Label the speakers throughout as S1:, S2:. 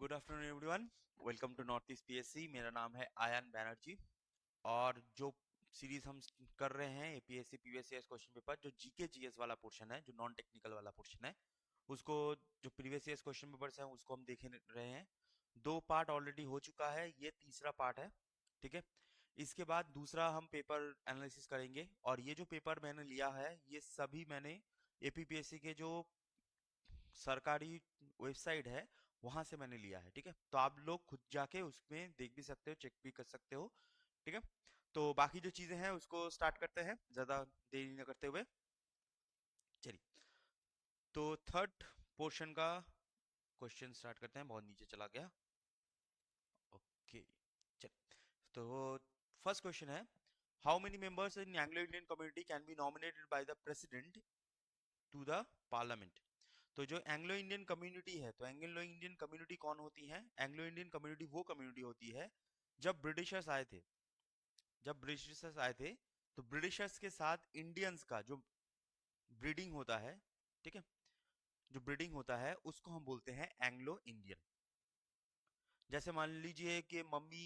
S1: Good afternoon everyone. Welcome to north east PSC. मेरा नाम है आयन बैनर्जी और जो सीरीज हम कर रहे हैं एपीएससी पीवीएससीएस क्वेश्चन पेपर, जो जीके जीएस वाला पोर्शन है, जो नॉन टेक्निकल वाला पोर्शन है, उसको जो प्रीवियस ईयर्स क्वेश्चन पेपर्स हैं उसको हम देख रहे हैं। दो पार्ट ऑलरेडी हो चुका है, ये तीसरा पार्ट है। ठीक है, इसके बाद दूसरा हम पेपर एनालिसिस करेंगे। और ये जो पेपर मैंने लिया है ये सभी मैंने एपीपीएससी के जो सरकारी वेबसाइट है वहां से मैंने लिया है। ठीक है, तो आप लोग खुद जाके उसमें देख भी सकते हो, चेक भी कर सकते हो। ठीक है, तो बाकी जो चीजें हैं उसको स्टार्ट करते हैं ज्यादा देरी न करते हुए। चलिए, तो थर्ड पोर्शन का क्वेश्चन स्टार्ट करते हैं। बहुत नीचे चला गया। ओके, चल। तो फर्स्ट क्वेश्चन है, how many members in Anglo Indian community can be nominated by the president to the parliament. तो जो एंग्लो इंडियन कम्युनिटी है, तो एंग्लो इंडियन कम्युनिटी कौन होती है? एंग्लो इंडियन कम्युनिटी वो कम्युनिटी होती है जब ब्रिटिशर्स आए थे। जब ब्रिटिशर्स आए थे तो ब्रिटिशर्स के साथ इंडियंस का जो ब्रीडिंग होता है, ठीक है, जो ब्रीडिंग होता है उसको हम बोलते हैं एंग्लो इंडियन। जैसे मान लीजिए कि मम्मी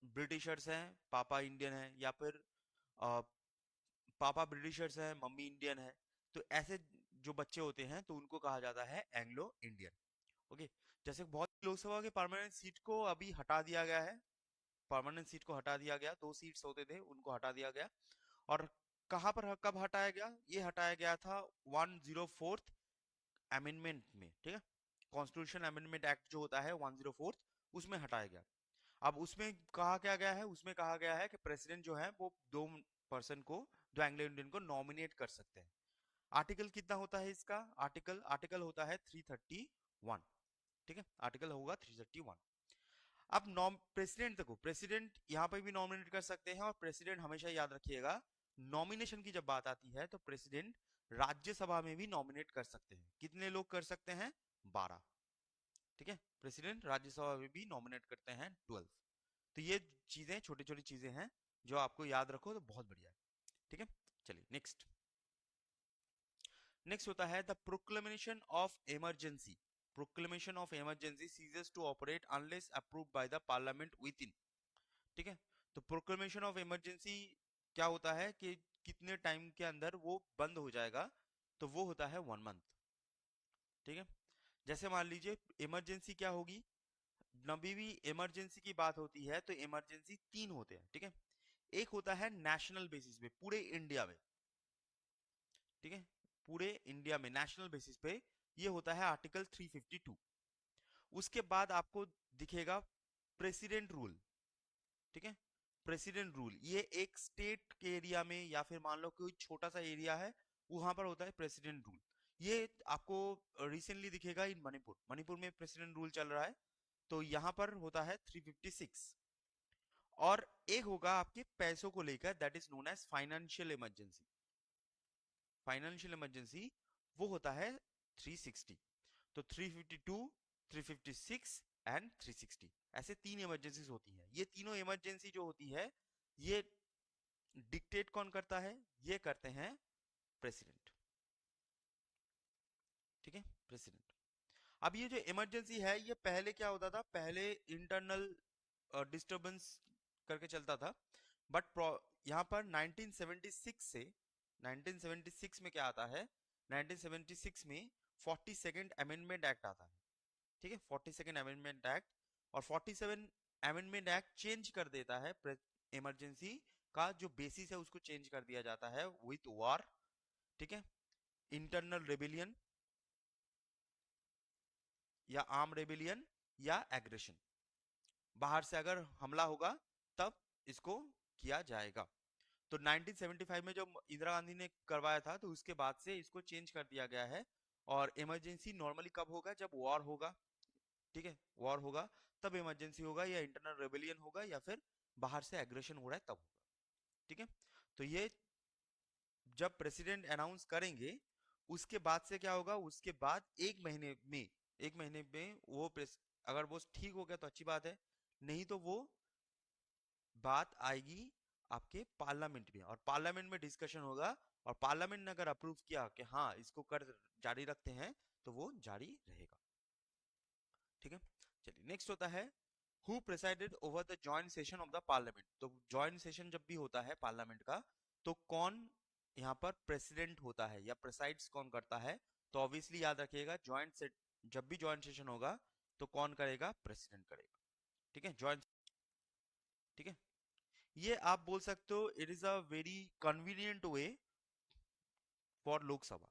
S1: ब्रिटिशर्स हैं, पापा इंडियन है, या फिर अ, पापा ब्रिटिशर्स हैं, मम्मी इंडियन है। तो ऐसे जो बच्चे होते हैं तो उनको कहा जाता है एंग्लो इंडियन। ओके, जैसे बहुत लोकसभा के परमानेंट सीट को अभी हटा दिया गया है। परमानेंट सीट को हटा दिया गया, दो सीट्स होते थे उनको हटा दिया गया। और कहाँ पर कब हटाया गया? ये हटाया गया था 104th अमेंडमेंट में। ठीक है, कॉन्स्टिट्यूशन अमेंडमेंट एक्ट जो होता है 104th, उसमें हटाया गया। अब उसमें कहा क्या गया है? उसमें कहा गया है कि प्रेसिडेंट जो है वो दो पर्सन को, दो एंग्लो इंडियन को नॉमिनेट कर सकते हैं। आर्टिकल कितना होता है इसका? आर्टिकल आर्टिकल होता है 331। ठीक है, आर्टिकल होगा 331। अब नॉम प्रेसिडेंट देखो, प्रेसिडेंट यहाँ पे भी नॉमिनेट कर सकते हैं। और प्रेसिडेंट हमेशा याद रखिएगा, नॉमिनेशन की जब बात आती है तो प्रेसिडेंट राज्यसभा में भी नॉमिनेट कर सकते हैं। कितने लोग कर सकते हैं? 12। ठीक है, प्रेसिडेंट राज्यसभा में भी नॉमिनेट करते हैं 12। तो ये चीजें, छोटी छोटी चीजें हैं जो आपको याद रखो तो बहुत बढ़िया है। ठीक है, चलिए नेक्स्ट। नेक्स्ट होता है the proclamation of emergency. Proclamation of emergency ceases to operate unless approved by the parliament within. ठीक है, तो प्रोक्लेमेशन ऑफ इमरजेंसी क्या होता है कि कितने टाइम के अंदर वो बंद हो जाएगा? तो वो होता है 1 मंथ। ठीक है, जैसे मान लीजिए इमरजेंसी क्या होगी? नभी भी इमरजेंसी की बात होती है तो इमरजेंसी तीन होते हैं। ठीक है, एक होता है नेशनल बेसिस पे, पूरे इंडिया में। ठीक है, पूरे इंडिया में नेशनल बेसिस पे ये होता है आर्टिकल 352। उसके बाद आपको दिखेगा प्रेसिडेंट रूल। ठीक है, प्रेसिडेंट रूल ये एक स्टेट के एरिया में या फिर मान लो कोई छोटा सा एरिया है, वहां पर होता है प्रेसिडेंट रूल। ये आपको रिसेंटली दिखेगा इन मणिपुर। मणिपुर में प्रेसिडेंट रूल चल रहा है, तो यहाँ पर होता है 356। और एक होगा आपके पैसों को लेकर, that is known as financial emergency. Financial emergency वो होता है 360। तो 352, 356 एंड 360, ऐसे तीन इमरजेंसीज होती हैं। ये तीनों इमरजेंसी जो होती है, ये डिक्टेट कौन करता है? ये करते हैं प्रेसिडेंट। ठीक है, प्रेसिडेंट। अब ये जो इमरजेंसी है, ये पहले क्या होता था? पहले इंटरनल डिस्टरबेंस करके चलता था। बट यहाँ पर 1976 से, 1976 में क्या आता है? 1976 में 42nd अमेंडमेंट एक्ट आता है। ठीक है, 42nd अमेंडमेंट एक्ट। और 47 अमेंडमेंट एक्ट चेंज कर देता है इमरजेंसी का जो बेसिस है उसको चेंज कर दिया जाता है विथ वॉर। ठीक है, इंटरनल रेबिलियन या आर्म रेबिलियन या एग्रेशन, बाहर से अगर हमला होगा तब इसको किया जाएगा। तो 1975 में जब इंदिरा गांधी ने करवाया था तो उसके बाद से इसको चेंज कर दिया गया है। और इमरजेंसी नॉर्मली कब होगा? जब वॉर होगा। ठीक है, वॉर होगा तब इमरजेंसी होगा, या इंटरनल रेबेलियन होगा, या फिर बाहर से एग्रेशन हो रहा है तब होगा। ठीक है, तो ये जब प्रेसिडेंट अनाउंस करेंगे उसके बाद से क्या होगा? उसके बाद एक महीने में, एक महीने में वो अगर वो ठीक हो गया तो अच्छी बात है, नहीं तो वो बात आएगी आपके पार्लियामेंट में, और पार्लियामेंट में डिस्कशन होगा। और पार्लियामेंट ने अगर अप्रूव किया कि हाँ इसको कर जारी रखते हैं, तो वो जारी रहेगा। ठीक है, चलिए नेक्स्ट होता है who presided over the joint session of the parliament. तो जॉइंट सेशन जब भी होता है पार्लियामेंट का, तो कौन यहाँ पर प्रेसिडेंट होता है या प्रेसाइड्स कौन करता है? तो ऑब्वियसली याद रखिएगा जॉइंट से जब भी जॉइंट सेशन होगा तो कौन करेगा? प्रेसिडेंट करेगा। ठीक है, जॉइंट। ठीक है, ये आप बोल सकते हो it is a very convenient way for Lok Sabha.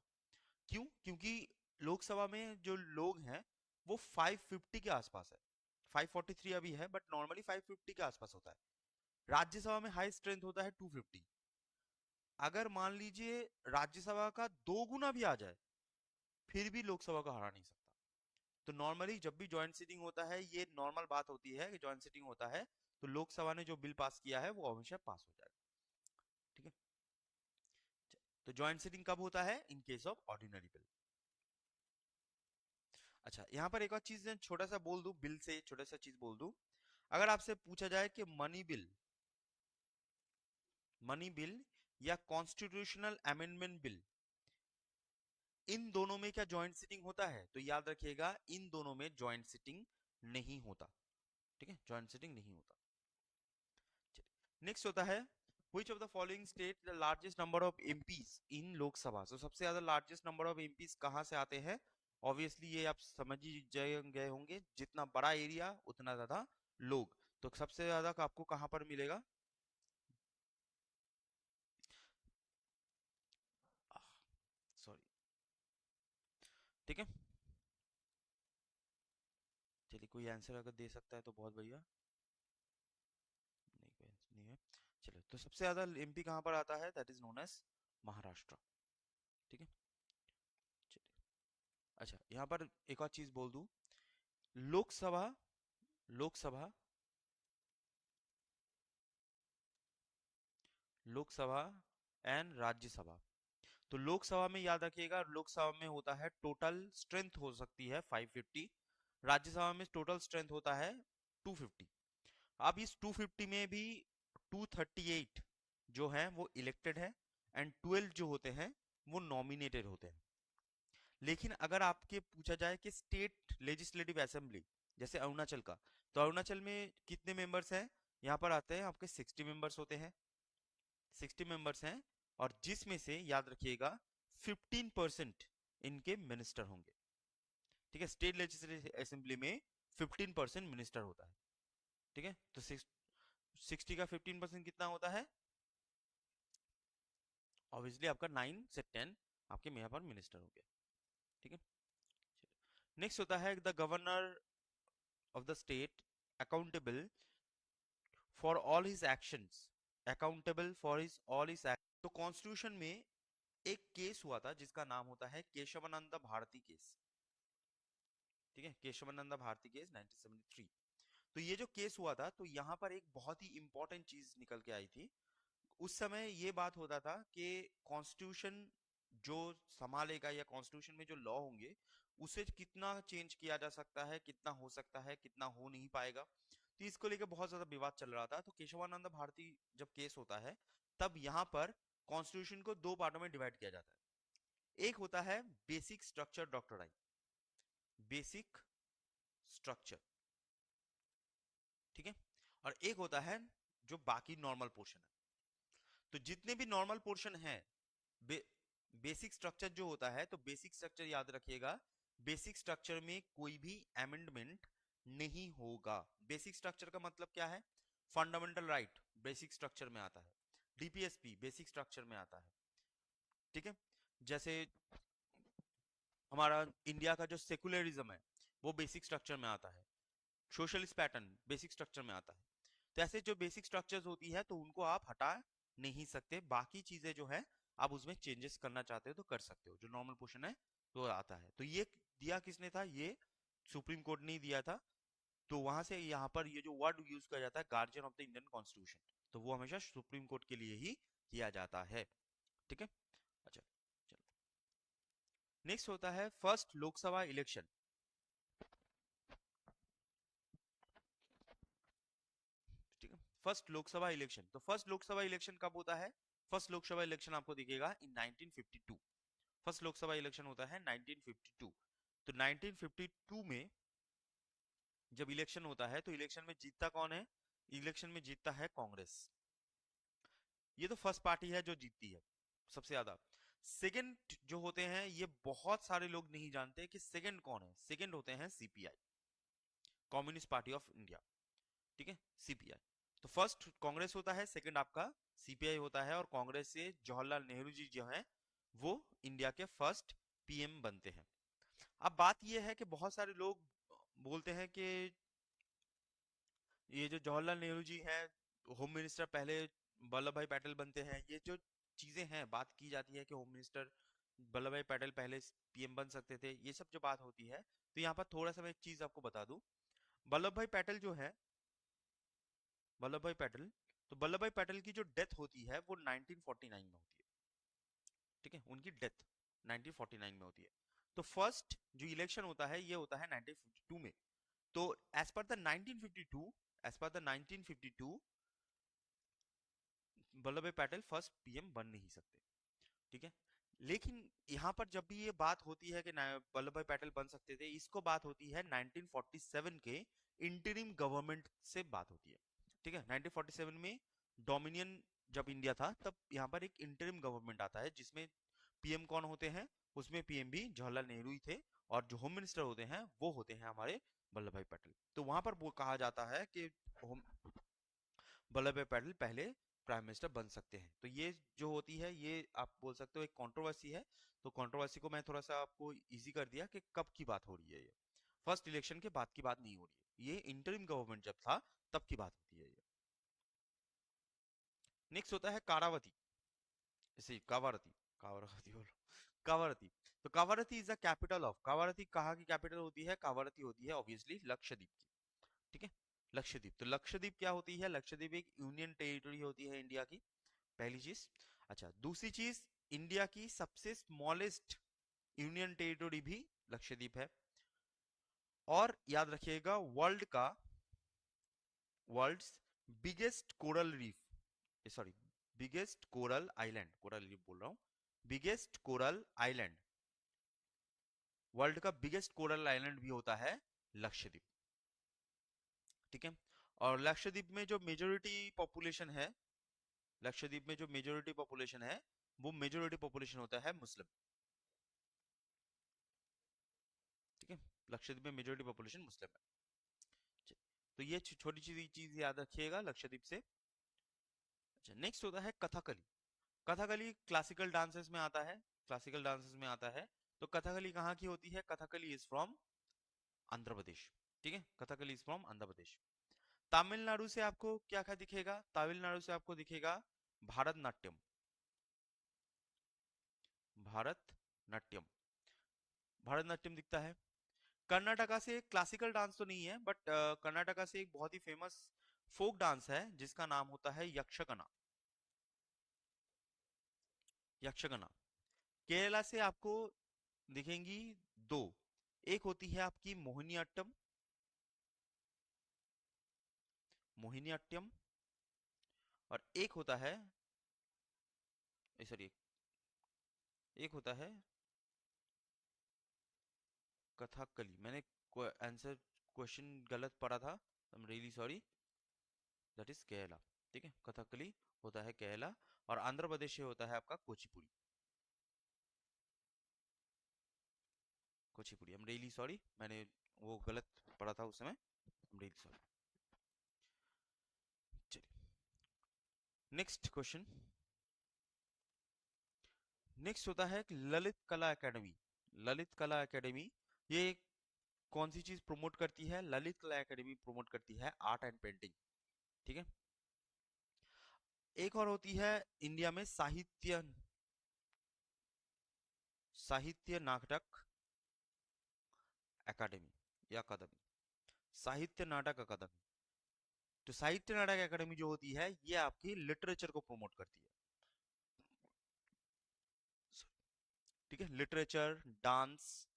S1: क्यों? क्योंकि लोकसभा में जो लोग हैं वो 550 के आसपास है। 543 अभी है बट नॉर्मली 550 के आसपास होता है। राज्यसभा में हाई स्ट्रेंथ होता है 250। अगर मान लीजिए राज्यसभा का 2 गुना भी आ जाए फिर भी लोकसभा को हरा नहीं सकता। तो नॉर्मली जब भी जॉइंट सीटिंग होता है, ये नॉर्मल बात होती है कि जॉइंट सीटिंग होता है तो लोकसभा ने जो बिल पास किया है वो हमेशा पास हो जाएगा। ठीक है, तो जॉइंट सीटिंग कब होता है? In case of ordinary bill. अच्छा, यहाँ पर एक और चीज छोटा सा बोल दूं, बिल से छोटा सा चीज बोल दूं। अगर आपसे पूछा जाए कि मनी बिल या कॉन्स्टिट्यूशनल अमेंडमेंट बिल, इन दोनों में क्या जॉइंट सिटिंग होता है? तो याद रखिएगा इन दोनों में जॉइंट सिटिंग नहीं होता। ठीक है, जॉइंट सिटिंग नहीं होता। नेक्स्ट होता है which of the following state the largest number of MPs in लोक सभा। तो सबसे ज्यादा लार्जेस्ट नंबर ऑफ MPs कहाँ से आते हैं? ऑब्वियसली ये आप समझ ही गए होंगे, जितना बड़ा एरिया उतना ज्यादा लोग। तो सबसे ज्यादा आपको कहाँ पर मिलेगा? सॉरी। ठीक है, चलिए कोई आंसर अगर दे सकता है तो बहुत बढ़िया। नहीं, कोई आंसर नहीं है। चलो, तो सबसे ज्यादा एमपी कहाँ पर आता है? That is known as Maharashtra. ठीक है, चलिए। अच्छा, यहाँ पर एक और चीज बोल दूं। लोकसभा लोकसभा लोकसभा एंड राज्यसभा। तो लोकसभा में याद रखिएगा, लोकसभा में होता है टोटल स्ट्रेंथ हो सकती है 550। राज्यसभा में टोटल स्ट्रेंथ होता है 250। अब इस 250 में भी 238 जो है वो इलेक्टेड है एंड 12 जो होते हैं वो नॉमिनेटेड होते हैं। लेकिन अगर आपके पूछा जाए कि स्टेट लेजिस्लेटिव असेंबली जैसे अरुणाचल का, तो अरुणाचल में कितने मेंबर्स हैं? यहाँ पर आते हैं आपके 60 मेंबर्स होते हैं। 60 मेंबर्स हैं, और जिसमें से याद रखिएगा 15% इनके मिनिस्टर होंगे। ठीक है, स्टेट लेजिस्लेटिव असेंबली में 15% मिनिस्टर होता है। ठीक है, तो 60 का 15% कितना होता है? ऑब्वियसली आपका 9 से 10 आपके यहाँ पर मिनिस्टर हो गया। ठीक है, नेक्स्ट होता है the governor of the state accountable for all his actions. Accountable for his all his action. तो कॉन्स्टिट्यूशन में एक केस हुआ था जिसका नाम होता है केशवानंद भारती केस। ठीक है, केशवानंद भारती केस 1973। तो ये जो केस हुआ था, तो यहाँ पर एक बहुत ही इंपॉर्टेंट चीज निकल के आई थी। उस समय ये बात होता था कि कॉन्स्टिट्यूशन जो संभालेगा या कॉन्स्टिट्यूशन में जो लॉ होंगे उसे कितना चेंज किया जा सकता है, कितना हो सकता है, कितना हो नहीं पाएगा। तो इसको लेकर बहुत ज्यादा विवाद चल रहा था। तो केशवानंद भारती जब केस होता है, तब यहाँ पर कॉन्स्टिट्यूशन को 2 पार्टों में डिवाइड किया जाता है। एक होता है basic structure doctrine, basic structure. ठीक है, और एक होता है जो बाकी नॉर्मल पोर्शन है। तो जितने भी नॉर्मल पोर्शन है, बे, बेसिक स्ट्रक्चर जो होता है, तो बेसिक स्ट्रक्चर याद रखिएगा, बेसिक स्ट्रक्चर में कोई भी अमेंडमेंट नहीं होगा। बेसिक स्ट्रक्चर का मतलब क्या है? फंडामेंटल राइट बेसिक स्ट्रक्चर में आता है, डीपीएसपी बेसिक स्ट्रक्चर में आता है। ठीक है, जैसे हमारा इंडिया का जो सेकुलरिज्म है वो बेसिक स्ट्रक्चर में आता है, सोशलिस्ट पैटर्न बेसिक स्ट्रक्चर में आता है। तो ऐसे जो बेसिक स्ट्रक्चर्स होती है तो उनको आप हटा नहीं सकते। बाकी चीजें जो है आप उसमें चेंजेस करना चाहते हो तो कर सकते हो, जो नॉर्मल पोर्शन है तो आता है। तो ये दिया किसने था? ये सुप्रीम कोर्ट ने दिया था। तो वहां से यहाँ पर ये जो वर्ड यूज किया जाता है guardian of the Indian constitution, तो वो हमेशा सुप्रीम कोर्ट के लिए ही किया जाता है। ठीक है, अच्छा चलो, नेक्स्ट होता है फर्स्ट लोकसभा इलेक्शन। ठीक है, फर्स्ट लोकसभा इलेक्शन। तो फर्स्ट लोकसभा इलेक्शन कब होता है? फर्स्ट लोकसभा इलेक्शन आपको दिखेगा इन 1952। फर्स्ट लोकसभा इलेक्शन होता है 1952। तो 1952 में जब इलेक्शन होता है तो इलेक्शन में जीतता कौन है? इलेक्शन में जीतता है कांग्रेस। ये तो फर्स्ट पार्टी है जो जीतती है सबसे ज्यादा। सेकंड जो होते हैं, ये बहुत सारे लोग नहीं जानते कि सेकंड कौन है। सेकंड होते हैं CPI, communist party of India. ठीक है, सीपीआई। तो फर्स्ट कांग्रेस होता है, सेकंड आपका सीपीआई होता है, और कांग्रेस से जवाहरलाल नेहरू जी जो हैं वो इंडिया के फर्स्ट पीएम बनते हैं। अब बात यह है कि बहुत सारे लोग बोलते हैं कि ये जो जवाहरलाल नेहरू जी हैं होम मिनिस्टर पहले वल्लभ भाई पटेल बनते हैं, ये जो चीजें हैं, बात की जाती है कि होम मिनिस्टर वल्लभ भाई पटेल पहले पीएम बन सकते थे, ये सब जो बात होती है, तो यहाँ पर थोड़ा सा मैं एक चीज आपको बता दूं। वल्लभ भाई पटेल जो है, वल्लभ भाई पटेल, तो वल्लभ भाई पटेल की जो डेथ होती है वो 1949 में होती है। ठीक है, उनकी डेथ 1949 में होती है। तो फर्स्ट जो इलेक्शन होता है ये होता है 1952 में। तो as per the 1952, as per the 1952 Vallabh Bhai Patel first PM बन नहीं सकते। ठीक है, लेकिन यहाँ पर जब भी ये बात होती है कि वल्लभ भाई पटेल बन सकते थे, इसको बात होती है 1947 के इंटरिम गवर्नमेंट से बात होती है। ठीक है, 1947 में डोमिनियन जब इंडिया था तब यहाँ पर एक इंटरिम गवर्नमेंट आता है जिसमें पीएम कौन होते हैं? उसमें पीएम भी जवाहरलाल नेहरू ही थे, और जो होम मिनिस्टर होते हैं वो होते हैं हमारे वल्लभ भाई पटेल। तो वहां पर वो कहा जाता है कि वल्लभ भाई पटेल पहले प्राइम मिनिस्टर बन सकते हैं। तो ये जो होती है, ये आप बोल सकते हो एक कंट्रोवर्सी है। तो कंट्रोवर्सी को मैं थोड़ा सा आपको इजी कर दिया कि कब की बात हो रही है। ये फर्स्ट इलेक्शन के बाद की बात नहीं हो रही है, ये इंटरिम गवर्नमेंट जब था तब की बात होती है ये। नेक्स्ट होता है कारावती, इसे कावारती, कावारती बोलो, कावारती। तो Kavaratti is the capital of, Kavaratti कहाँ की कैपिटल होती है? कावारती होती है ऑब्वियसली लक्षद्वीप की। ठीक है, लक्षद्वीप। तो लक्षद्वीप क्या होती है? लक्षद्वीप एक यूनियन टेरिटरी होती है इंडिया की, पहली चीज। अच्छा, दूसरी चीज, इंडिया की सबसे स्मॉलेस्ट यूनियन टेरिटरी भी लक्षद्वीप है। और याद रखिएगा, world's biggest coral reef, sorry, biggest coral island, coral reef बोल रहा हूं, बिगेस्ट कोरल आइलैंड, वर्ल्ड का बिगेस्ट कोरल आइलैंड भी होता है लक्षद्वीप। ठीक है, और लक्षद्वीप में जो मेजोरिटी पॉपुलेशन है, लक्षद्वीप में जो मेजोरिटी पॉपुलेशन है, वो मेजोरिटी पॉपुलेशन होता है मुस्लिम। ठीक है, लक्षद्वीप में मेजोरिटी पॉपुलेशन मुस्लिम है। तो ये छोटी छोटी चीज याद रखिएगा लक्षद्वीप से। अच्छा, नेक्स्ट होता है कथकली। कथकली क्लासिकल डांसेस में आता है, क्लासिकल डांसेस में आता है। तो कथकली कहाँ की होती है? Kathakali is from Andhra Pradesh. ठीक है, कथकली इज फ्रॉम आंध्र प्रदेश। तमिलनाडु से आपको क्या क्या दिखेगा? तमिलनाडु से आपको दिखेगा भारतनाट्यम, भारतनाट्यम, भारतनाट्यम दिखता है। कर्नाटका से क्लासिकल डांस तो नहीं है, बट कर्नाटका से एक बहुत ही फेमस फोक डांस है जिसका नाम होता है यक्षगना, यक्षगना। केरला से आपको दिखेंगी दो, एक होती है आपकी मोहिनीअट्टम, मोहिनीअट्टम, और एक होता है, सॉरी, एक होता है कथकली। मैंने आंसर क्वेश्चन गलत पढ़ा था, I am really sorry, that is Kerala. ठीक है, कथकली होता है केरला, और आंध्र प्रदेश से होता है आपका Kuchipudi, Kuchipudi. I am really sorry, मैंने वो गलत पढ़ा था उस समय, आई एम रियली सॉरी। चलिए, नेक्स्ट क्वेश्चन। नेक्स्ट होता है ललित कला एकेडमी। ललित कला एकेडमी ये कौन सी चीज प्रमोट करती है? ललित कला एकेडमी प्रमोट करती है आर्ट एंड पेंटिंग। ठीक है, एक और होती है इंडिया में साहित्य, साहित्य नाटक एकेडमी या अकादमी, साहित्य नाटक अकादमी। तो साहित्य नाटक एकेडमी जो होती है ये आपकी लिटरेचर को प्रमोट करती है। ठीक है, लिटरेचर, डांस,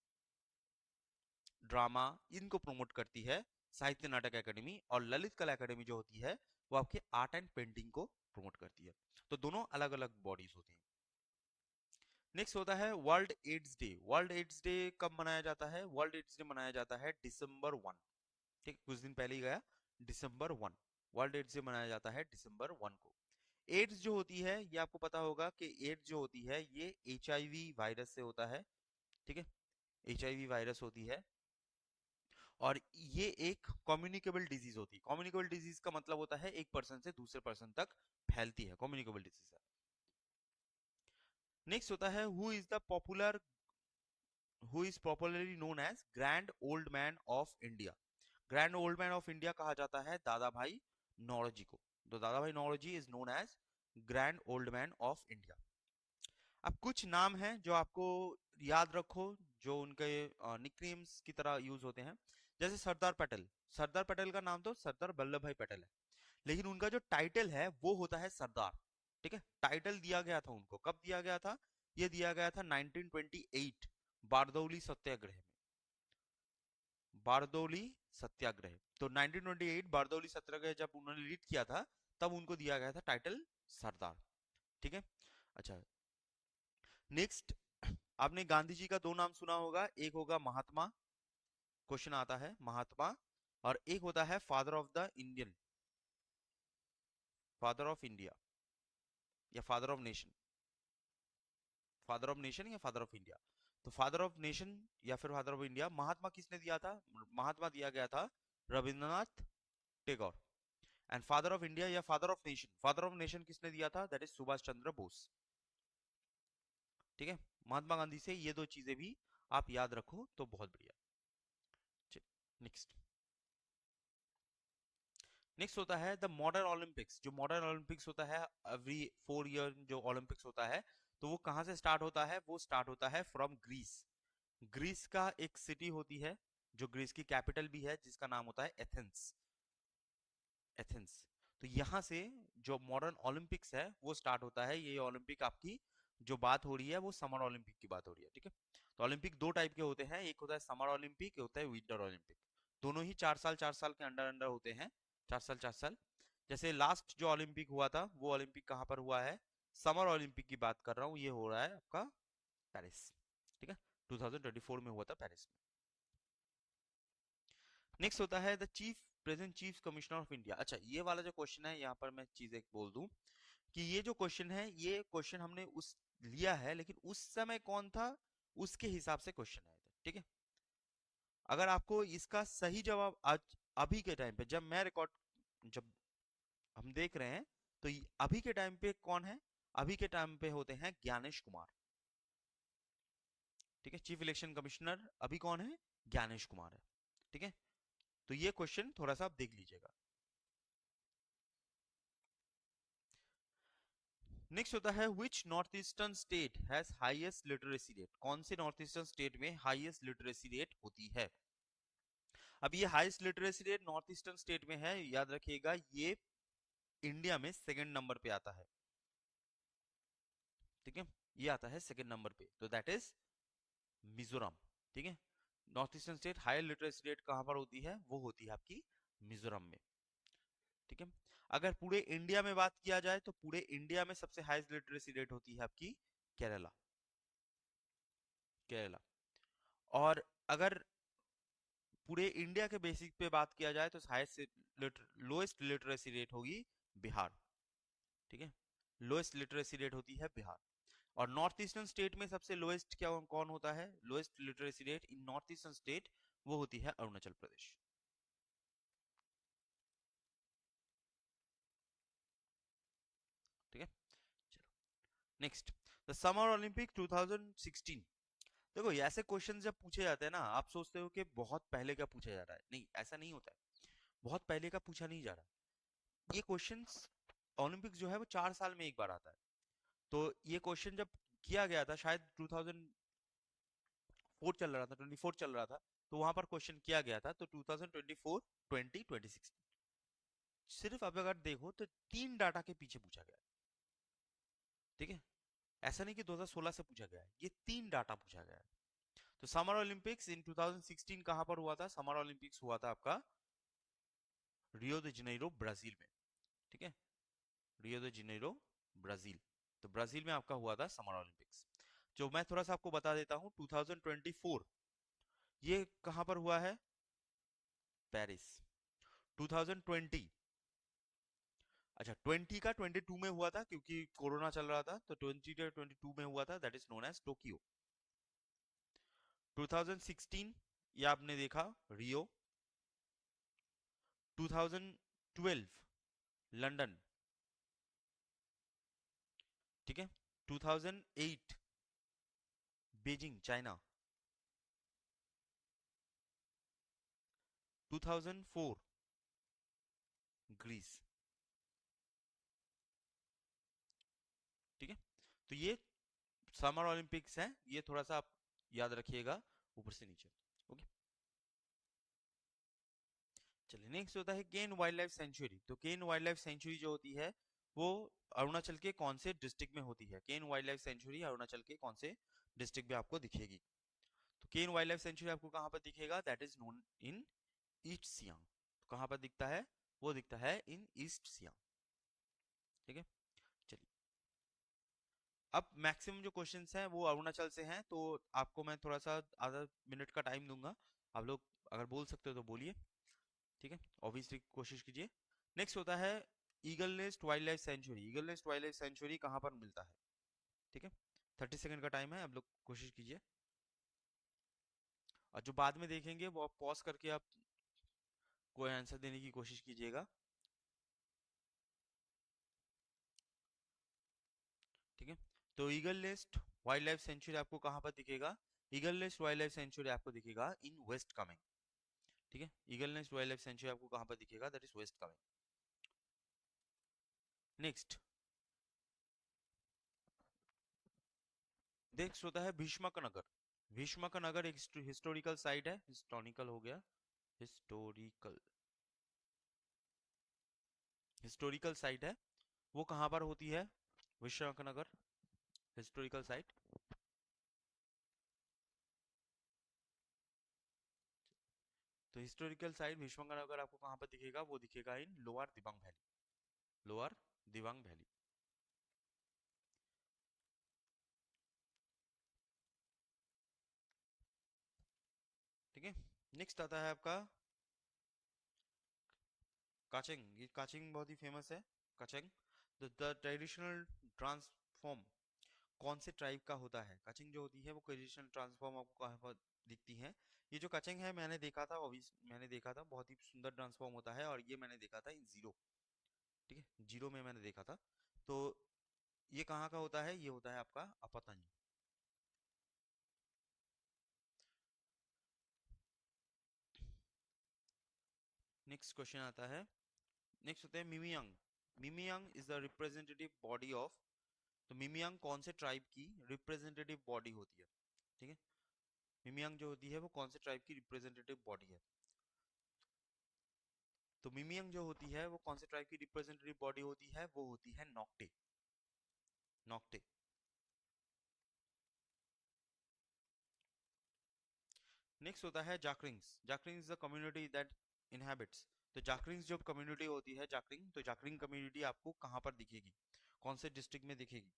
S1: ड्रामा, इनको प्रमोट करती है साहित्य नाटक एकेडमी। और ललित कला एकेडमी जो होती है वो आपके आर्ट एंड पेंटिंग को प्रमोट करती है। तो दोनों अलग अलग बॉडीज होती हैं। नेक्स्ट होता है world AIDS day. World AIDS day कब मनाया जाता है? वर्ल्ड एड्स डे मनाया जाता है December 1। ठीक, कुछ दिन पहले ही गया, December 1। वर्ल्ड एड्स डे मनाया जाता है December 1 को। एड्स जो होती है, ये आपको पता होगा कि एड्स जो होती है ये HIV वायरस से होता है। ठीक है, HIV वायरस होती है, और ये एक कम्युनिकेबल डिजीज होती है। कम्युनिकेबल डिजीज का मतलब होता है एक पर्सन से दूसरे पर्सन तक फैलती है, कम्युनिकेबल डिजीज है। नेक्स्ट होता है who is popularly known as grand old man of India. Grand old man of India कहा जाता है दादा भाई नौरोजी को। तो Dadabhai Naoroji is known as grand old man of India. अब कुछ नाम हैं जो आपको याद रखो, जो उनके निकनेम्स की तरह यूज होते हैं। जैसे सरदार पटेल, सरदार पटेल का नाम तो सरदार वल्लभ भाई पटेल है, लेकिन उनका जो टाइटल है वो होता है सरदार। ठीक है, टाइटल दिया गया था उनको, कब दिया गया था? ये दिया गया था 1928 बारदौली सत्याग्रह में। बारदौली सत्याग्रह, तो 1928 बारदौली सत्याग्रह जब उन्होंने लीड किया था, तब उनको दिया गया था टाइटल सरदार। ठीक है, अच्छा, नेक्स्ट, आपने गांधी जी का दो नाम सुना होगा, एक होगा महात्मा, क्वेश्चन आता है महात्मा, और एक होता है father of the Indian, father of India या father of nation, father of nation या फादर ऑफ इंडिया। तो फादर ऑफ नेशन या फिर फादर ऑफ इंडिया महात्मा किसने दिया था? महात्मा दिया गया था Rabindranath Tagore. And father of India या फादर ऑफ नेशन किसने दिया था? That is Subhash Chandra Bose. ठीक है, महात्मा गांधी से ये दो चीजें भी आप याद रखो तो बहुत बढ़िया। नेक्स्ट, नेक्स्ट होता है द मॉडर्न ओलंपिक्स। जो मॉडर्न ओलंपिक्स होता है एवरी 4 ईयर जो ओलंपिक्स होता है, तो वो कहाँ से स्टार्ट होता है? वो स्टार्ट होता है फ्रॉम ग्रीस। ग्रीस का एक सिटी होती है जो ग्रीस की कैपिटल भी है, जिसका नाम होता है एथेंस। एथेंस, तो यहाँ से जो मॉडर्न ओलंपिक्स है वो स्टार्ट होता है। ये ओलंपिक आपकी जो बात हो रही है वो समर ओलंपिक की बात हो रही है। ठीक है, तो ओलंपिक दो टाइप के होते हैं, एक होता है समर ओलंपिक, एक होता है विंटर ओलंपिक। दोनों ही 4 साल के अंडर अंडर होते हैं, 4 साल 4 साल। जैसे लास्ट जो ओलंपिक हुआ था वो ओलंपिक कहाँ पर हुआ है? समर ओलंपिक की बात कर रहा हूँ, ये हो रहा है आपका पेरिस। ठीक है, 2024 में हुआ था पेरिस में। नेक्स्ट होता है the chief present chief commissioner of India. अच्छा, ये वाला जो क्वेश्चन है, यहाँ पर मैं चीज एक बोल दूं कि ये जो क्वेश्चन है, ये क्वेश्चन हमने उस लिया है, लेकिन उस समय कौन था उसके हिसाब से क्वेश्चन आया था। ठीक है, अगर आपको इसका सही जवाब आज अभी के टाइम पे जब हम देख रहे हैं, तो अभी के टाइम पे कौन है? अभी के टाइम पे होते हैं ज्ञानेश कुमार। ठीक है, चीफ इलेक्शन कमिश्नर अभी कौन है? ज्ञानेश कुमार है। ठीक है, तो ये क्वेश्चन थोड़ा सा आप देख लीजिएगा। नेक्स्ट होता है which north eastern state has highest literacy rate. कौन से नॉर्थ ईस्टर्न स्टेट में हाईएस्ट लिटरेसी रेट होती है? अब ये highest literacy rate north eastern state में है, याद रखिएगा, ये इंडिया में सेकंड नंबर पे आता है। ठीक है, ये आता है सेकंड नंबर पे, तो दैट इज मिजोरम। ठीक है, north eastern state higher literacy rate कहां पर होती है? वो होती है आपकी मिजोरम में। ठीक है, अगर पूरे इंडिया में बात किया जाए तो पूरे इंडिया में सबसे हाईएस्ट लिटरेसी रेट होती है आपकी केरला। केरला, और अगर पूरे इंडिया के बेसिक पे बात किया जाए तो हाईएस्ट लोएस्ट लिटरेसी रेट होगी बिहार। ठीक है, लोएस्ट लिटरेसी रेट होती है बिहार। और नॉर्थ ईस्टर्न स्टेट में सबसे लोएस्ट क्या कौन होता है? Lowest literacy rate in north eastern state वो होती है अरुणाचल प्रदेश। ठीक है, चलो नेक्स्ट, द समर ओलंपिक 2016। देखो, ये ऐसे क्वेश्चन जब पूछे जाते हैं ना, आप सोचते हो कि बहुत पहले का पूछा जा रहा है, नहीं, ऐसा नहीं होता है। बहुत पहले का पूछा नहीं जा रहा। ये क्वेश्चंस, ओलंपिक्स जो है वो 4 साल में एक बार आता है। तो ये क्वेश्चन जब किया गया था, शायद 2004 चल रहा था, 24 चल रहा था, तो वहां पर क्वेश्चन किया गया था। तो 2024, 2026, सिर्फ अब अगर देखो तो 3 डाटा के पीछे पूछा गया है। ठीक है, ऐसा नहीं कि 2016 से पूछा गया है, ये 3 डाटा पूछा गया है। तो समर ओलंपिक्स इन 2016 कहां पर हुआ था? समर ओलंपिक्स हुआ था आपका रियो de जनेरो, ब्राजील में। ठीक है, रियो de जनेरो, ब्राजील। तो ब्राजील में आपका हुआ था समर ओलंपिक्स। जो मैं थोड़ा सा आपको बता देता हूँ, 2024 ये कहां पर हुआ है? पेरिस। 2020, अच्छा 20 का 22 में हुआ था क्योंकि कोरोना चल रहा था, तो 20 का 22 में हुआ था, that is known as Tokyo. 2016 ये आपने देखा, रियो। 2012 लंदन, ठीक है। 2008 बीजिंग चाइना। 2004 ग्रीस, ठीक है। तो ये समर ओलंपिक्स हैं, ये थोड़ा सा आप याद रखिएगा ऊपर से नीचे। ओके, चलिए नेक्स्ट होता है केन वाइल्ड लाइफ सेंचुरी। तो केन वाइल्ड लाइफ सेंचुरी जो होती है वो अरुणाचल के कौन से डिस्ट्रिक्ट में होती है? केन वाइल्ड लाइफ सेंचुरी अरुणाचल के कौन से डिस्ट्रिक्ट में आपको दिखेगी? तो केन वाइल्ड लाइफ सेंचुरी आपको कहाँ पर दिखेगा? That is known in east Siang. तो कहाँ पर दिखता है? वो दिखता है इन ईस्ट सियांग, ठीक है। चलिए, अब मैक्सिमम जो क्वेश्चंस हैं वो अरुणाचल से हैं, तो आपको मैं थोड़ा सा आधा मिनट का टाइम दूंगा। आप लोग अगर बोल सकते हो तो बोलिए, ठीक है, ऑब्वियसली कोशिश कीजिए। नेक्स्ट होता है eagle nest wildlife century. Eagle nest wildlife century कहाँ पर मिलता है? ठीक है, 30 सेकंड का टाइम है, आप लोग कोशिश कीजिए। और जो बाद में देखेंगे वो आप पॉज करके आप कोई आंसर देने की कोशिश कीजिएगा, ठीक है। तो eagle nest wildlife sanctuary आपको कहाँ पर दिखेगा? Eagle nest wildlife sanctuary आपको दिखेगा इन वेस्ट कमेंग, ठीक है। Eagle nest wildlife sanctuary आपको कहाँ पर दिखेगा? That is west Kameng. Next, next होता है भीष्मक नगर। भीष्मक नगर एक हिस्टोरिकल साइट है, हिस्टोरिकल हो गया, हिस्टोरिकल, हिस्टोरिकल साइट है। वो कहाँ पर होती है? भीष्मक नगर हिस्टोरिकल साइट। तो हिस्टोरिकल साइट भीष्मक नगर आपको कहाँ पर दिखेगा? वो दिखेगा इन lower Dibang valley, lower Dibang valley, ठीक है। नेक्स्ट आता है आपका काचिंग। ये काचिंग बहुत ही फेमस है, काचिंग। द ट्रेडिशनल ट्रांसफॉर्म कौन से ट्राइब का होता है? कचिंग जो होती है वो ट्रेडिशनल ट्रांसफॉर्म आपको कहाँ पर दिखती है? ये जो कचिंग है मैंने देखा था, मैंने देखा था, बहुत ही सुंदर ट्रांसफॉर्म होता है, और ये मैंने देखा था इन जीरो, ठीक है, जीरो में मैंने देखा था। तो ये कहाँ का होता है? ये होता है आपका अपतंज। नेक्स्ट क्वेश्चन आता है, नेक्स्ट होता है मिमियांग। मिमियांग is the representative body of, तो मिमियांग कौन से ट्राइब की रिप्रेजेंटेटिव बॉडी होती है? ठीक है, मिमियांग जो होती है वो कौन से ट्राइब की रिप्रेजेंटेटिव बॉडी है? तो मिमियांग जो होती है वो कौन से ट्राइब की रिप्रेजेंटेटिव बॉडी होती है? वो होती है नॉक्टे, नॉक्टे। नेक्स्ट होता है जाकरिंग्स। जाकरिंग is the community that inhabits. तो जाकरिंग्स जो कम्युनिटी होती है जाकरिंग, तो जाकरिंग कम्युनिटी आपको कहाँ पर दिखेगी? कौन से डिस्ट्रिक्ट में दिखेगी?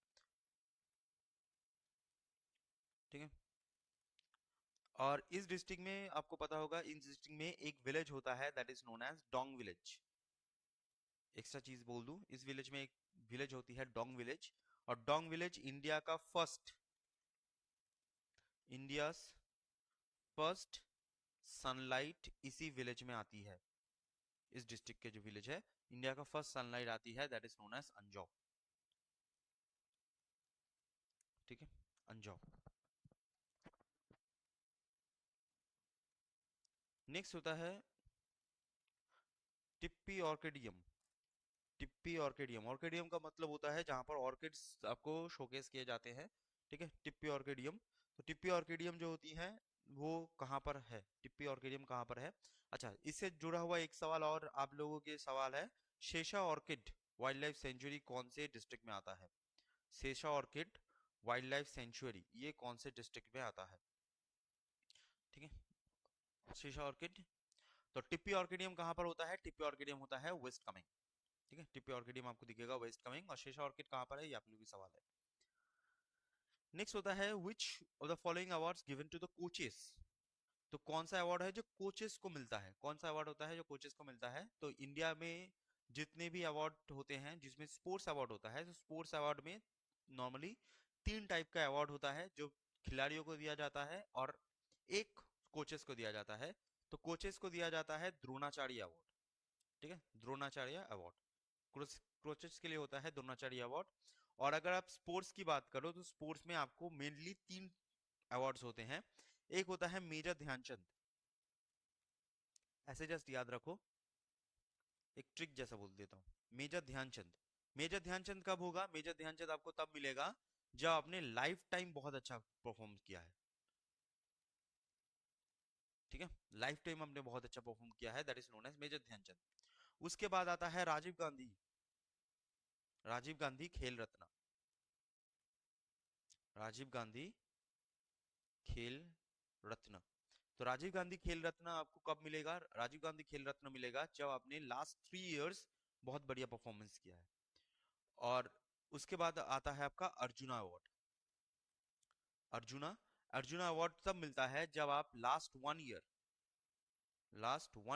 S1: ठीक है, और इस डिस्ट्रिक्ट में आपको पता होगा, इस डिस्ट्रिक्ट में एक विलेज होता है that is known as Dong village. Extra चीज बोल दूं, इस विलेज में एक विलेज होती है डोंग विलेज, और डोंग विलेज इंडिया का फर्स्ट, इंडिया फर्स्ट सनलाइट इसी विलेज में आती है। इस डिस्ट्रिक्ट के जो विलेज है, इंडिया का फर्स्ट सनलाइट आती है, that is known as Anjaw, ठीक है, अंजॉ। नेक्स्ट होता है टिप्पी ऑर्किडियम। टिप्पी ऑर्किडियम, ऑर्किडियम का मतलब होता है जहां पर ऑर्किड्स आपको शोकेस किए जाते हैं, ठीक है, टिप्पी ऑर्किडियम। तो टिप्पी ऑर्किडियम जो होती है वो कहाँ पर है? टिप्पी ऑर्किडियम कहाँ पर है? अच्छा, इससे जुड़ा हुआ एक सवाल और आप लोगों के सवाल है, शेषा ऑर्किड वाइल्ड लाइफ सेंचुरी कौन से डिस्ट्रिक्ट में आता है? शेषा ऑर्किड वाइल्ड लाइफ सेंचुरी ये कौन से डिस्ट्रिक्ट में आता है? ठीक है, शेषा ऑर्किड। तो टिप्पी ऑर्किडियम कहाँ पर होता है? टिप्पी ऑर्किडियम होता है वेस्ट कमेंग, ठीक है, टिप्पी ऑर्किडियम आपको दिखेगा वेस्ट कमिंग। और शेषा ऑर्किड कहाँ पर है ये आप लोगों की सवाल है। नेक्स्ट होता है which of the following awards given to the coaches. तो कौन सा अवार्ड है जो कोचेस को मिलता है? कौन सा अवार्ड होता है जो कोचेस को मिलता है? तो इंडिया में जितने भी अवार्ड होते हैं जिसमें स्पोर्ट्स अवार्ड होता है, तो स्पोर्ट्स अवार्ड में नॉर्मली 3 टाइप का अवार्ड होता है जो खिलाड़ियों को दिया जाता है और एक कोचेस को दिया जाता है। तो कोचेस को दिया जाता है द्रोणाचार्य अवार्ड। ठीक है, द्रोणाचार्य अवार्ड कोचेस के लिए होता है, द्रोणाचार्य अवार्ड। और अगर आप स्पोर्ट्स की बात करो तो स्पोर्ट्स में आपको मेनली 3 अवार्ड्स होते हैं। एक होता है मेजर ध्यानचंद, ऐसे जस्ट याद रखो, एक ट्रिक जैसा बोल देता हूँ। मेजर ध्यानचंद, मेजर ध्यानचंद कब होगा? मेजर ध्यानचंद आपको तब मिलेगा जब आपने लाइफ टाइम बहुत अच्छा परफॉर्म किया है। ठीक है, लाइफ टाइम आपने बहुत अच्छा परफॉर्म किया है, that is known as major Dhyan Chand. उसके बाद आता है राजीव गांधी, राजीव गांधी खेल रत्न, राजीव गांधी खेल रत्न। तो राजीव गांधी खेल रत्न आपको कब मिलेगा? राजीव गांधी खेल रत्न मिलेगा जब आपने लास्ट 3 इयर्स बहुत बढ़िया परफॉर्मेंस किया है। और उसके बाद आता है आपका अर्जुना अवार्ड। अर्जुना, अर्जुना अवार्ड तब मिलता है जब आप लास्ट 1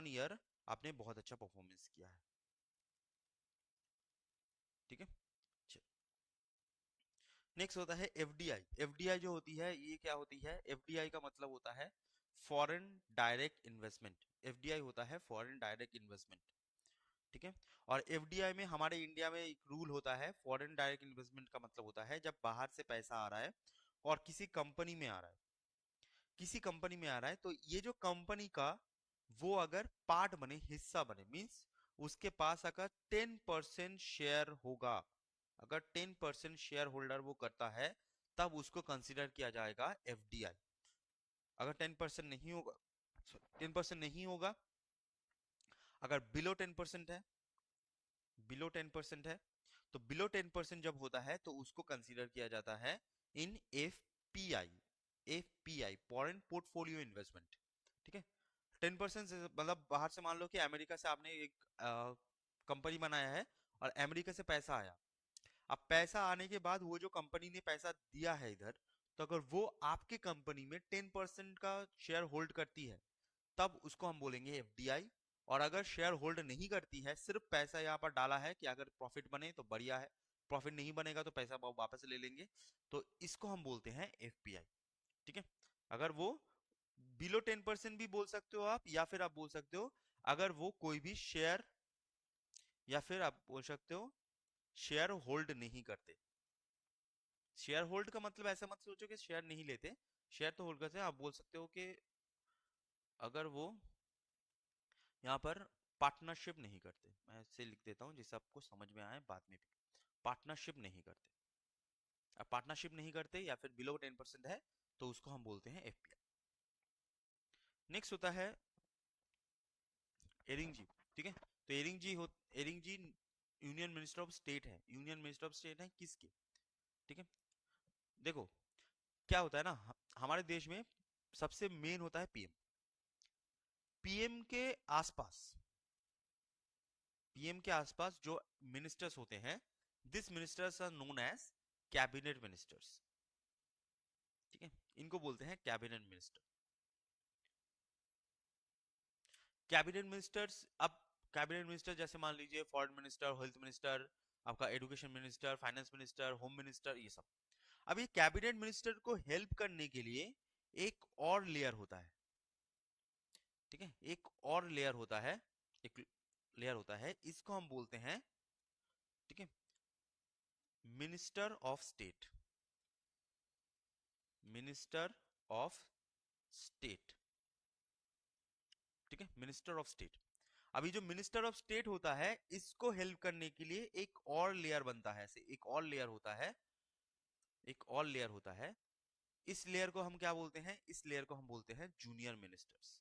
S1: ईयर आपने बहुत अच्छा परफॉर्मेंस किया है। ठीक है, नेक्स्ट होता है एफडीआई। एफडीआई जो होती है ये क्या होती है? एफडीआई का मतलब होता है फॉरेन डायरेक्ट इन्वेस्टमेंट। एफडीआई होता है फॉरेन डायरेक्ट इन्वेस्टमेंट। ठीक है, और एफडीआई में हमारे इंडिया में एक रूल होता है, फॉरेन डायरेक्ट इन्वेस्टमेंट का मतलब होता है जब बाहर से पैसा आ रहा है और किसी कंपनी में आ रहा है, किसी कंपनी में आ रहा है, तो ये जो कंपनी का वो अगर पार्ट बने, हिस्सा बने, मींस उसके पास अगर 10% शेयर होगा, अगर 10% शेयर होल्डर वो करता है, तब उसको कंसिडर किया जाएगा एफडीआई। अगर 10% नहीं होगा, 10% नहीं होगा, अगर बिलो 10% है, बिलो 10% है, तो बिलो 10% जब होता है तो उसको कंसीडर किया जाता है in F P I, F P I foreign portfolio investment. ठीक है, 10% मतलब बाहर से मान लो कि अमेरिका से आपने एक कंपनी बनाया है और अमेरिका से पैसा आया। अब पैसा आने के बाद वो जो कंपनी ने पैसा दिया है इधर, तो अगर वो आपके कंपनी में 10% का शेयर होल्ड करती है, तब उसको हम बोलेंगे एफडीआई। और अगर शेयर होल्ड नहीं करती है, सिर्फ पैसा यहाँ पर डाला है कि अगर प्रॉफिट बने तो बढ़िया है, प्रॉफिट नहीं बनेगा तो पैसा वापस ले लेंगे, तो इसको हम बोलते हैं एफपीआई। ठीक है, अगर वो बिलो 10% भी बोल सकते हो आप, या फिर आप बोल सकते हो अगर वो कोई भी शेयर, या फिर आप बोल सकते हो शेयर होल्ड नहीं करते। शेयर होल्ड का मतलब ऐसा मत सोचो कि शेयर नहीं लेते, शेयर तो होल्ड करते हैं। आप बोल सकते हो कि अगर वो यहाँ पर पार्टनरशिप नहीं करते, मैं ऐसे लिख देता हूँ जिससे आपको समझ में आए बाद में भी, पार्टनरशिप नहीं करते। अब पार्टनरशिप नहीं करते या फिर बिलो 10% है, तो उसको हम बोलते हैं एफपीआई। नेक्स्ट होता है एरिंग जी। ठीक है, तो एरिंग जी यूनियन मिनिस्टर ऑफ स्टेट है, यूनियन मिनिस्टर ऑफ स्टेट है किसके? ठीक है, देखो क्या होता है ना, हमारे देश में सबसे मेन होता है पीएम। पीएम के आसपास, पीएम के आसपास जो मिनिस्टर्स होते हैं, this ministers are known as cabinet ministers. ठीक है, इनको बोलते हैं कैबिनेट मिनिस्टर। कैबिनेट मिनिस्टर्स, अब कैबिनेट मिनिस्टर जैसे मान लीजिए फॉरेन मिनिस्टर, हेल्थ मिनिस्टर, आपका education minister, finance minister, home minister, ये सब। अब ये कैबिनेट मिनिस्टर को हेल्प करने के लिए एक और लेयर होता है। ठीक है, एक और लेयर होता है, एक लेयर होता है, इसको हम बोलते हैं, ठीक है, minister of state, minister of state. ठीक है, मिनिस्टर ऑफ स्टेट। अभी जो मिनिस्टर ऑफ स्टेट होता है, इसको हेल्प करने के लिए एक और लेयर बनता है, ऐसे एक और लेयर होता है, एक और लेयर होता है। इस लेयर को हम क्या बोलते हैं? इस लेयर को हम बोलते हैं जूनियर मिनिस्टर्स,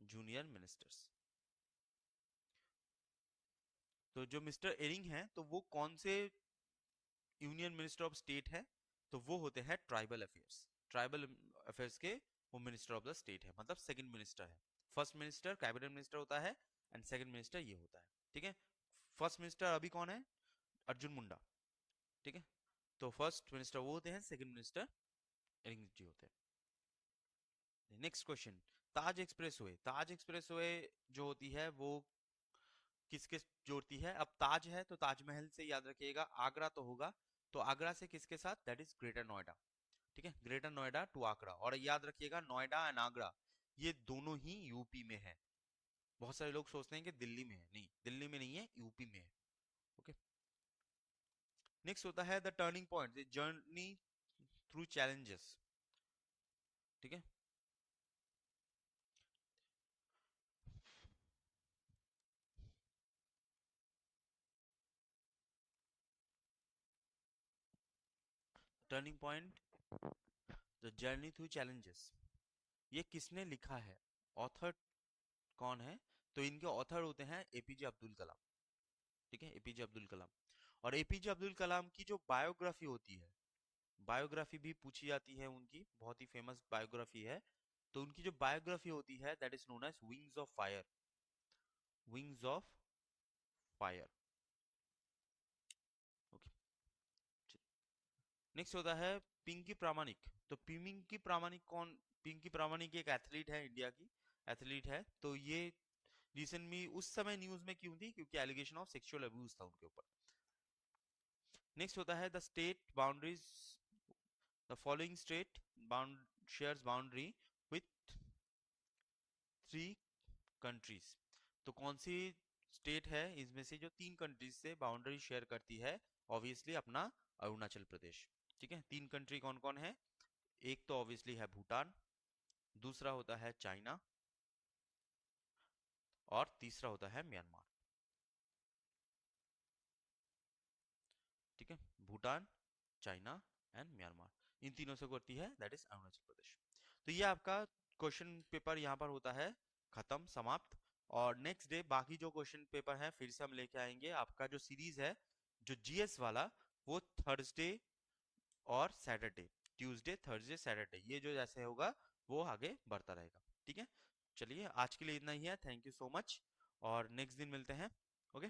S1: जूनियर मिनिस्टर्स। तो जो मिस्टर एरिंग हैं, तो वो कौन से यूनियन मिनिस्टर ऑफ स्टेट है? तो वो होते हैं ट्राइबल अफेयर्स, ट्राइबल अफेयर्स के वो मिनिस्टर ऑफ द स्टेट है, मतलब सेकंड मिनिस्टर है। फर्स्ट मिनिस्टर कैबिनेट मिनिस्टर होता है एंड सेकंड मिनिस्टर ये होता है। ठीक है, फर्स्ट मिनिस्टर अभी कौन है? अर्जुन मुंडा। ठीक है, तो फर्स्ट मिनिस्टर वो होते हैं, सेकंड मिनिस्टर एरिंग जी होते हैं। नेक्स्ट क्वेश्चन, ताज एक्सप्रेसवे जो होती है वो किसके जोड़ती है? अब ताज है तो ताजमहल से याद रखिएगा, आगरा तो होगा, तो आगरा से किसके साथ? That is greater Noida. ठीक है, ग्रेटर नोएडा टू आगरा। और याद रखिएगा नोएडा एंड आगरा ये दोनों ही यूपी में है। बहुत सारे लोग सोचते हैं कि दिल्ली में है, नहीं, दिल्ली में नहीं है, यूपी में है। ओके, नेक्स्ट होता है the turning point, the journey through challenges. ठीक है, turning point, the journey through challenges, ये किसने लिखा है? ऑथर कौन है? तो इनके ऑथर होते हैं एपीजे अब्दुल कलाम। ठीक है, एपीजे अब्दुल कलाम। और एपीजे अब्दुल कलाम की जो बायोग्राफी होती है, बायोग्राफी भी पूछी जाती है उनकी, बहुत ही फेमस बायोग्राफी है। तो उनकी जो बायोग्राफी होती है that is known as wings of fire, wings of fire. Okay, next होता है पिंकी प्रामाणिक। तो पिंकी प्रामाणिक कौन? पिंकी प्रामाणिक एक एथलीट है, इंडिया की एथलीट है। तो ये रिसेंट में उस समय न्यूज में क्यों थी? क्योंकि एलिगेशन ऑफ सेक्सुअल अब्यूज था उनके ऊपर। नेक्स्ट होता है the state boundaries, the following state bound shares boundary with 3 countries. तो कौन सी स्टेट है इसमें से जो 3 कंट्रीज से बाउंड्री शेयर करती है? ऑब्वियसली अपना अरुणाचल प्रदेश। ठीक है, 3 कंट्री कौन कौन है? एक तो ऑब्वियसली है भूटान, दूसरा होता है चाइना, और तीसरा होता है म्यांमार। ठीक है, भूटान, चाइना एंड म्यांमार, इन तीनों से करती है दैट इज अरुणाचल प्रदेश। तो ये आपका क्वेश्चन पेपर यहाँ पर होता है खत्म, समाप्त। और नेक्स्ट डे बाकी जो क्वेश्चन पेपर है फिर से हम लेके आएंगे। आपका जो सीरीज है जो जीएस वाला, वो थर्सडे और सैटरडे, ट्यूसडे थर्सडे सैटरडे, ये जो जैसे होगा वो आगे बढ़ता रहेगा। ठीक है, चलिए आज के लिए इतना ही है, थैंक यू सो मच, और नेक्स्ट दिन मिलते हैं। ओके।